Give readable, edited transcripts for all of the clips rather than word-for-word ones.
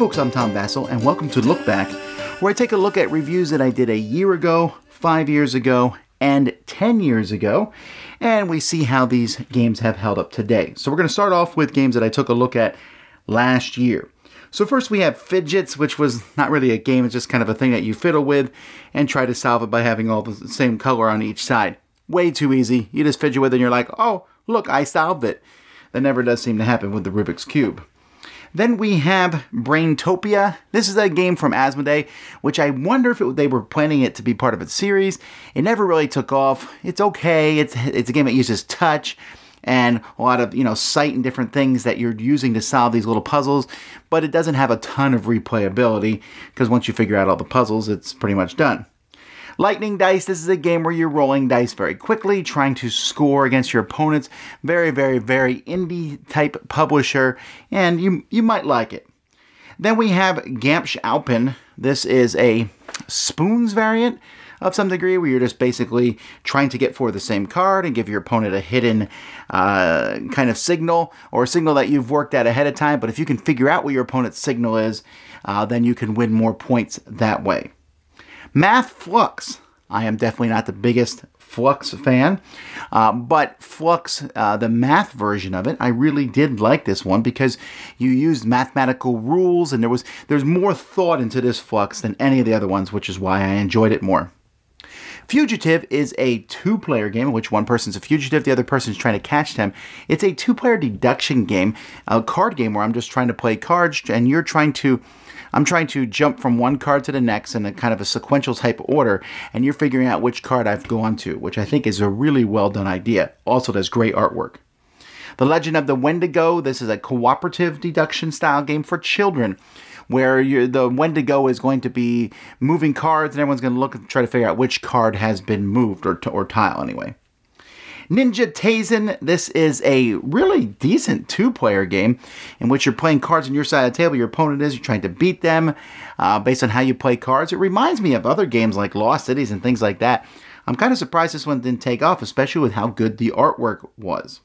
folks, I'm Tom Vasel, and welcome to Look Back, where I take a look at reviews that I did a year ago, 5 years ago, and 10 years ago, and we see how these games have held up today. So we're going to start off with games that I took a look at last year. So first we have Fidgets, which was not really a game, it's just kind of a thing that you fiddle with and try to solve it by having all the same color on each side. Way too easy. You just fidget with it and you're like, oh, look, I solved it. That never does seem to happen with the Rubik's Cube. Then we have Topia. This is a game from Asmodee, which I wonder if they were planning it to be part of its series. It never really took off. It's okay. It's a game that uses touch and a lot of, sight and different things that you're using to solve these little puzzles, but it doesn't have a ton of replayability because once you figure out all the puzzles, it's pretty much done. Lightening Dice, this is a game where you're rolling dice very quickly, trying to score against your opponents. Very, very, very indie-type publisher, and you might like it. Then we have Gamsh Alpen. This is a spoons variant of some degree, where you're just basically trying to get for the same card and give your opponent a hidden kind of signal, or a signal that you've worked out ahead of time. But if you can figure out what your opponent's signal is, then you can win more points that way. Math Flux. I am definitely not the biggest Flux fan, but Flux, the math version of it, I really did like this one because you used mathematical rules and there's more thought into this Flux than any of the other ones, which is why I enjoyed it more. Fugitive is a two-player game in which one person's a fugitive, the other person's trying to catch them. It's a two-player deduction game, a card game where I'm just trying to play cards and I'm trying to jump from one card to the next in a kind of a sequential type order, and you're figuring out which card I've gone to, which I think is a really well done idea. Also does great artwork. The Legend of the Wendigo. This is a cooperative deduction style game for children, where the Wendigo is going to be moving cards, and everyone's going to look and try to figure out which card has been moved, or tile anyway. Ninja Taisen. This is a really decent two-player game in which you're playing cards on your side of the table. Your opponent is. You're trying to beat them based on how you play cards. It reminds me of other games like Lost Cities and things like that. I'm kind of surprised this one didn't take off, especially with how good the artwork was.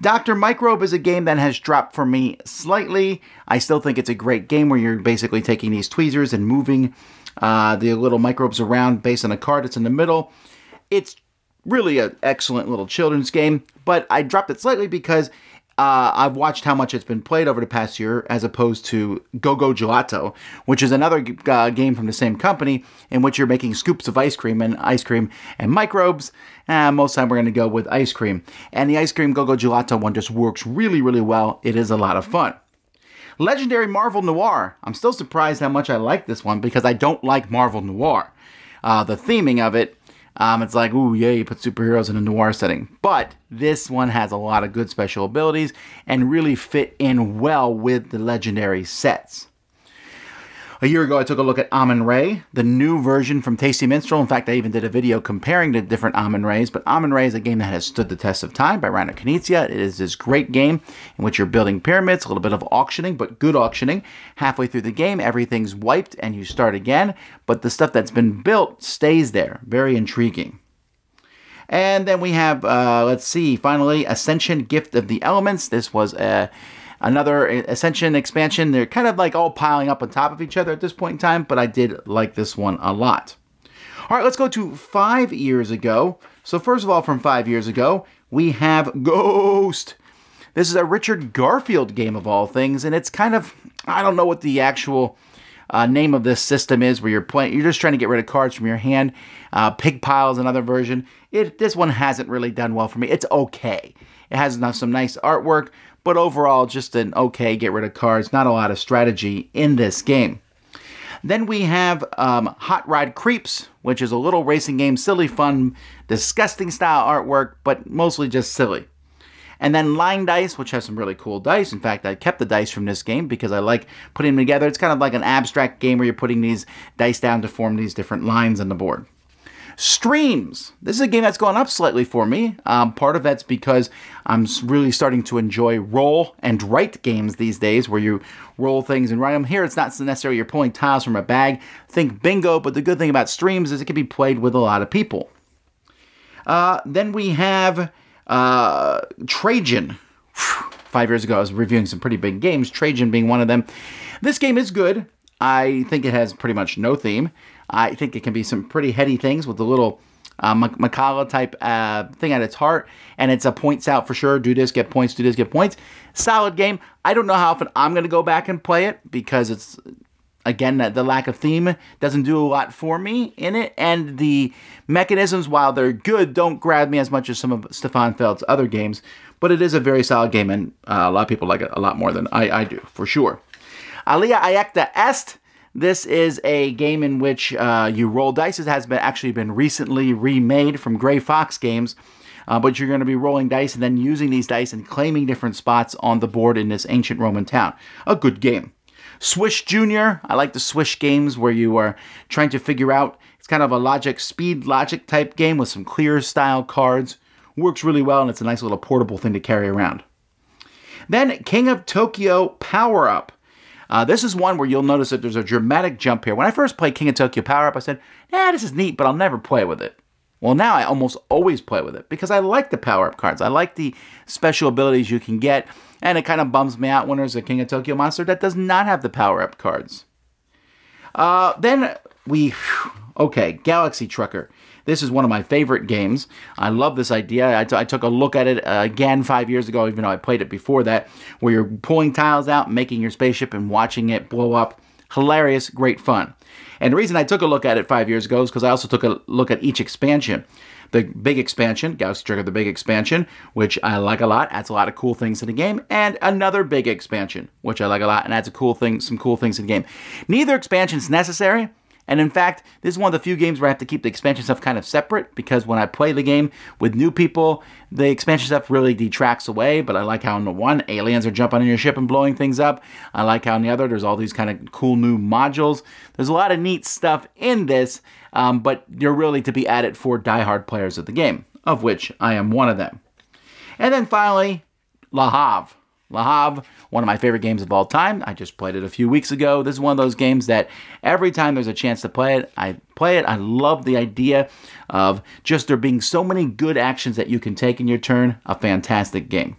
DrMicrobe is a game that has dropped for me slightly. I still think it's a great game where you're basically taking these tweezers and moving the little microbes around based on a card that's in the middle. It's really an excellent little children's game, but I dropped it slightly because I've watched how much it's been played over the past year as opposed to Go-Go Gelato, which is another game from the same company in which you're making scoops of ice cream and microbes. Most of the time we're going to go with ice cream. And the ice cream Go-Go Gelato one just works really, really well. It is a lot of fun. Legendary Marvel Noir. I'm still surprised how much I like this one because I don't like Marvel Noir. The theming of it, it's like, ooh, yeah, you put superheroes in a noir setting. But this one has a lot of good special abilities and really fit in well with the legendary sets. A year ago, I took a look at Almond Ray, the new version from Tasty Minstrel. In fact, I even did a video comparing the different Almond Rays. But Almond Ray is a game that has stood the test of time by Rainer Knizia. It is this great game in which you're building pyramids, a little bit of auctioning, but good auctioning. Halfway through the game, everything's wiped and you start again. But the stuff that's been built stays there. Very intriguing. And then we have, finally, Ascension Gift of the Elements. This was another Ascension expansion. They're kind of like all piling up on top of each other at this point in time, but I did like this one a lot. All right, let's go to 5 years ago. So first of all, from 5 years ago, we have Ghost. This is a Richard Garfield game of all things, and it's kind of, I don't know what the actual name of this system is, where you're just trying to get rid of cards from your hand. Pig Pile is another version. This one hasn't really done well for me. It's okay. It has some nice artwork, but overall, just an okay get rid of cards. Not a lot of strategy in this game. Then we have Hot Rod Creeps, which is a little racing game. Silly, fun, disgusting style artwork, but mostly just silly. And then Line Dice, which has some really cool dice. In fact, I kept the dice from this game because I like putting them together. It's kind of like an abstract game where you're putting these dice down to form these different lines on the board. Streams. This is a game that's gone up slightly for me. Part of that's because I'm really starting to enjoy roll and write games these days, where you roll things and write them. Here, it's not necessarily you're pulling tiles from a bag. Think bingo, but the good thing about streams is it can be played with a lot of people. Then we have Trajan. 5 years ago, I was reviewing some pretty big games, Trajan being one of them. This game is good. I think it has pretty much no theme. I think it can be some pretty heady things with a little Makala type thing at its heart, and it's a points out for sure. Do this, get points. Do this, get points. Solid game. I don't know how often I'm going to go back and play it because it's, again, the lack of theme doesn't do a lot for me in it, and the mechanisms, while they're good, don't grab me as much as some of Stefan Feld's other games, but it is a very solid game, and a lot of people like it a lot more than I do, for sure. Alea Iacta Est. This is a game in which you roll dice. It has actually been recently remade from Gray Fox Games, but you're going to be rolling dice and then using these dice and claiming different spots on the board in this ancient Roman town. A good game. Swish Jr. I like the Swish games where you are trying to figure out, it's kind of a speed logic type game with some clear style cards. Works really well, and it's a nice little portable thing to carry around. Then King of Tokyo Power Up. This is one where you'll notice that there's a dramatic jump here. When I first played King of Tokyo Power Up, I said, nah, this is neat, but I'll never play with it. Well, now I almost always play with it because I like the power-up cards. I like the special abilities you can get, and it kind of bums me out when there's a King of Tokyo monster that does not have the power-up cards. Okay, Galaxy Trucker. This is one of my favorite games. I love this idea. I took a look at it again 5 years ago, even though I played it before that, where you're pulling tiles out, making your spaceship, and watching it blow up. Hilarious, great fun. And the reason I took a look at it 5 years ago is because I also took a look at each expansion. The big expansion, Galaxy Trucker, the big expansion, which I like a lot, adds a lot of cool things to the game, and another big expansion, which I like a lot, and adds some cool things to the game. Neither expansion is necessary. And in fact, this is one of the few games where I have to keep the expansion stuff kind of separate, because when I play the game with new people, the expansion stuff really detracts away. But I like how in the one, aliens are jumping on your ship and blowing things up. I like how in the other, there's all these kind of cool new modules. There's a lot of neat stuff in this, but you're really to be added for diehard players of the game, of which I am one of them. And then finally, Lahav. Lahab, one of my favorite games of all time. I just played it a few weeks ago. This is one of those games that every time there's a chance to play it, I play it. I love the idea of just there being so many good actions that you can take in your turn. A fantastic game.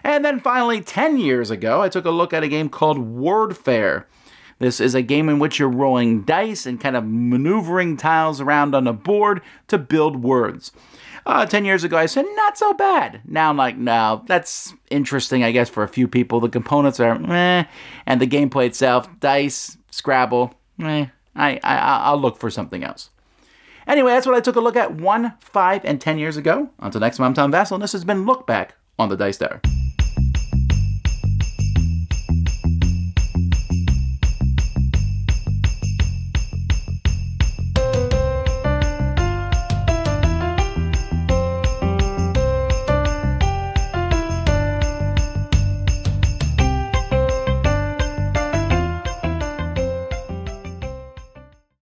And then finally, 10 years ago, I took a look at a game called Wordfare. This is a game in which you're rolling dice and kind of maneuvering tiles around on a board to build words. 10 years ago, I said, not so bad. Now I'm like, no, that's interesting, I guess, for a few people. The components are meh, and the gameplay itself, dice, Scrabble, meh. I'll look for something else. Anyway, that's what I took a look at 1, 5, and 10 years ago. Until next time, I'm Tom Vasel, and this has been Look Back on the Dice Tower.